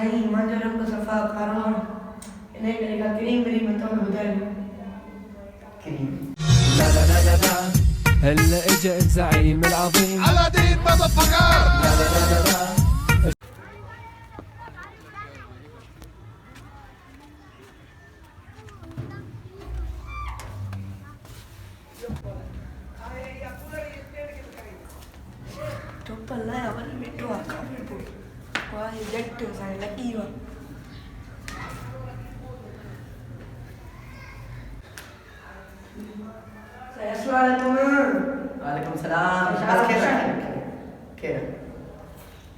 नहीं मुंहिंजो रंग सफ़ा कारो आहे इन करे का क्रीम व्रीम अथव ॿुधायो كريم هلا اجا الزعيم العظيم على دين ماذا चप्पल लाया वरी बेठो आहे खाने पोइ वाह जट सां लॻी वियो अस्सलाम वालेकुम सलाम बस खेल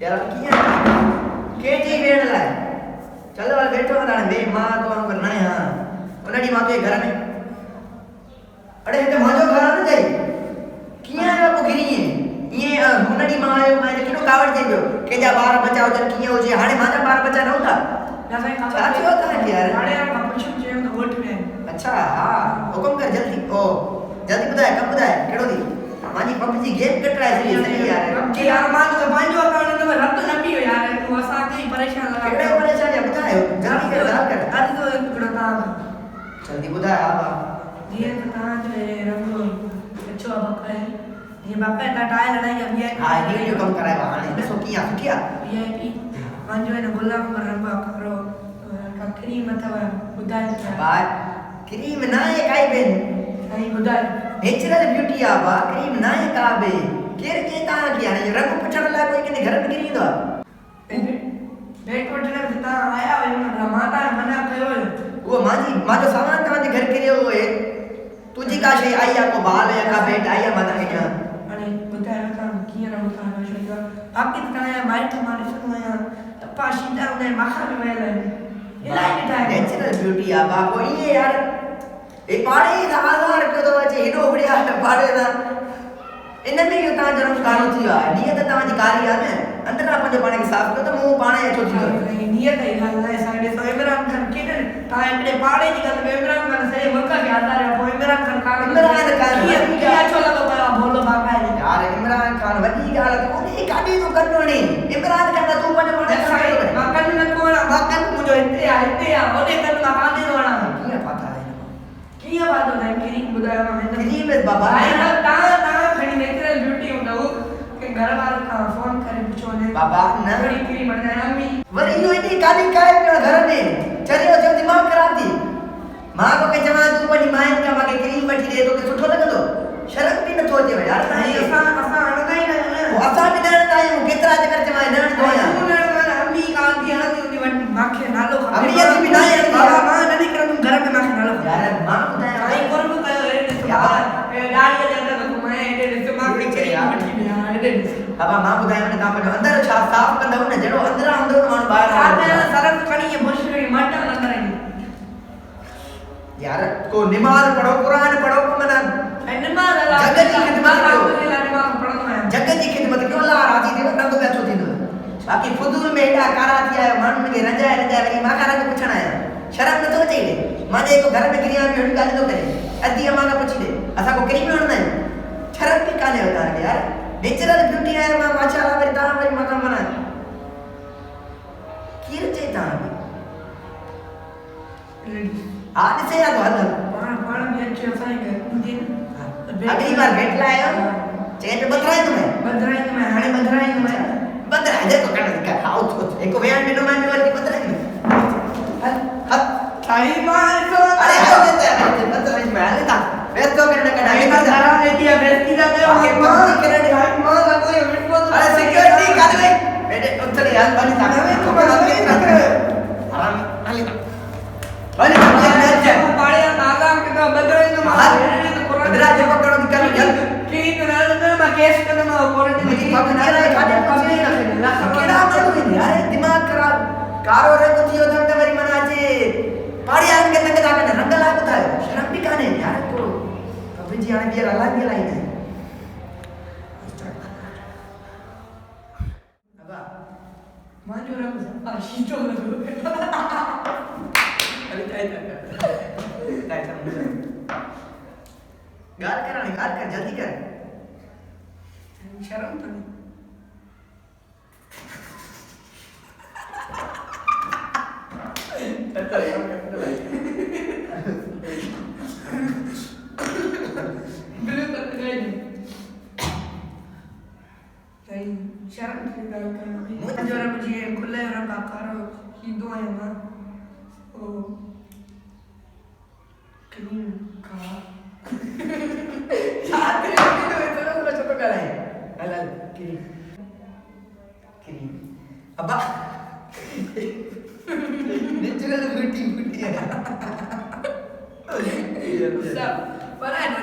यार किया के जी वेण लाए चल वाल बैठो ना वे मां तो करना है हां उनडी मां तो घर में अरे ते माजो घर न जाई किया है वो गिरी है ये उनडी मां आयो मैं किनो कावड़ दे दो के जा बार बचाओ जन किया हो जे हाने माजा बार बचा न होता ना भाई अच्छा होता है यार हाणे यार मां पुछूं जे तो वोट में अच्छा हां हुकुम कर जल्दी ओ जल्दी बुधाए कब बुधाए केड़ो दी माजी पप्पी जी गेम कटराए सही सही यार जी यार मां तो पांजो अकाउंट में रत न पियो यार तू असा के परेशान लगा केड़े परेशान है बुधाए जल्दी कर आज तो हिकड़ो काम जल्दी बुधाए आवा जीअं त तव्हांजो रंग अछो बकाए जीअं बापा ता टाइल लड़ाई अभी है हां ये जो कम कराए हाने ॾिसो किया सुठिया वीआईपी मुंहिंजो हिन गुलाम रंग करो का क्रीम अथव ॿुधायो छा बात क्रीम ना है काई बेन साईं ॿुधायो नेचुरल ब्यूटी आ बा क्रीम ना है का बे केर के ता की हाने रंग पुछण ला कोई के घर में गिरी दो बैठ वठण ते तव्हां आया आहियो माता मना कयो वो माजो सामान तव्हां जे घर किरियो है तुझी का शे आई आ को बाल है का बेट आई आ माता के हाणे ॿुधायो तव्हां कीअं रहो था शो बाक़ी त तव्हां माइट मां ॾिसंदो आहियां तपा सीधा हुन माखा में वयल आहिनि इलाही ॾिठा आहिनि नेचुरल ब्यूटी आ बा को ये यार ए पाड़े दा आधार को तो अचे हेडो बढ़िया पाड़े दा इन में यो ता जन्म कारो थी आ नियत तव्हां जी कारी आ न अंदरा पंहिंजो पाण खे साफ़ कयो त मुंह पाण ई अचो थी वियो नियत ई ॻाल्हि आहे साईं ॾिसो इमरान खान केॾे तव्हां हिकिड़े पाड़े जी ॻाल्हि में इमरान खान सॼे मुल्क खे आधार आहे पोइ इमरान खान इमरान खान कीअं छो लॻो पियो आहे भोलो बाबा यार इमरान खान वॾी ॻाल्हि कोन्हे काॾे तो कढणो नी इमरान खान तूं पंहिंजो पाण खे साफ़ मां कन न कोणा मां कन मुंहिंजो हिते आहे ओॾे कन मां काॾे थो वञा कीअं पाता है कीअं पातो साईं क्रीम ॿुधायो मां हिन क्रीम है बाबा तव्हां खणी नेचुरल ब्यूटी हूंदव के घर वारनि खां फोन करे पुछो ने बाबा न बड़ी क्रीम हणंदा आहिनि अम्मी वरी इहो एॾी काॾे काए पियो घर में चरियो जो दिमाग़ ख़राब थी मां तोखे चवां तूं पंहिंजी माइन खां मूंखे क्रीम वठी ॾे तोखे सुठो लॻंदो शर्म बि नथो अचेव यार असां हणंदा ई न आहियूं असां बि न हणंदा आहियूं केतिरा चकर चवां न हणंदो आहियां अम्मी कान थी हणंदी हूंदी वॾी मूंखे नालो खपे अम्मी अची बि न हणंदी बाबा मां न निकिरंदुमि घर में मूंखे नालो खपे यार मां ॿुधायां साईं कुर्ब कयो हेॾे ॾिसो ॾाढ़ीअ जे अंदरि त घुमाए हेॾे ॾिसो मां क्रीम वठी ॾियां हेॾे ॾिसो बाबा मां ॿुधायां न तव्हां पंहिंजो अंदरि छा साफ़ कंदव न जहिड़ो अंदरां हूंदो न माण्हू ॿाहिरां सरफ खणी बुश खणी मटन अंदरि यार को नमाज पढ़ो कुरान पढ़ो को मना नमाज अल्लाह जग जी खिदमत कयो नमाज पढ़ंदो आहियां जग जी खिदमत कयो अल्लाह राज़ी थी कंदो पिया छो थींदो बाक़ी फुदूल में एॾा कारा थी आयो माण्हुनि खे रजाए वरी मां कारा खे पुछण आहियां शर्म नथो अचे हेॾे मां जेको घर में किरी आहियां अहिड़ी ॻाल्हि थो करे अधी अमां खां पुछी ॾे असां को क्रीम हणंदा आहियूं शर्म बि कान्हे तव्हांखे यार नेचुरल ब्यूटी आहे मां माशाअल्लाह वरी तव्हां वरी मां कमु मना केरु चए तव्हांखे हा ॾिसे या तो हल पाण बि अचो असांजे घर अगली बार भेट लायो चए तो बदराई तुम्हें हाणे बदराई देखो कण खाओ तो एको बयान ॾिनो मैं वरी बदराई हल साईं मां अरे हाल देते हैं बदराई में हाल था बेस तो करने का नहीं मां धारा लेती है बेइज्जती ना करो आगे मां करे मां का कोई विटको अरे सिक्योरिटी कर भाई बेटे उतरे हाल बनी था मैं को आराम हाल बनी पाड़े नागा के बदराई तो मां बदरा जो पकड़ो निकल जल्द की तो ना केस करना मैं कोर्ट में पग ना रहे खाते पग ना केड़ा माण्हू यार दिमाग खराब कारो रंग थियो त वरी मना अचे पाड़िया के तंग था कने रंग ला ॿुधायो शर्म बि कान्हे यार को कभी जी हाणे ॿीहर हलांदी हलाई न बाबा मांजो रंग सफ़ा शीतो लॻो अरे ताई गाल कर जल्दी कर शर्म तो नहीं Belum terjadi. Jadi syarat ditinggalkan. Mudah orang berjiwa kuliah orang bakar hidup yang mana. Oh, clean car. Saat itu sudah cukup kali. Halal kiri. Kiri. Apa? Dia juga lebih putih ya. Siap. Mana ada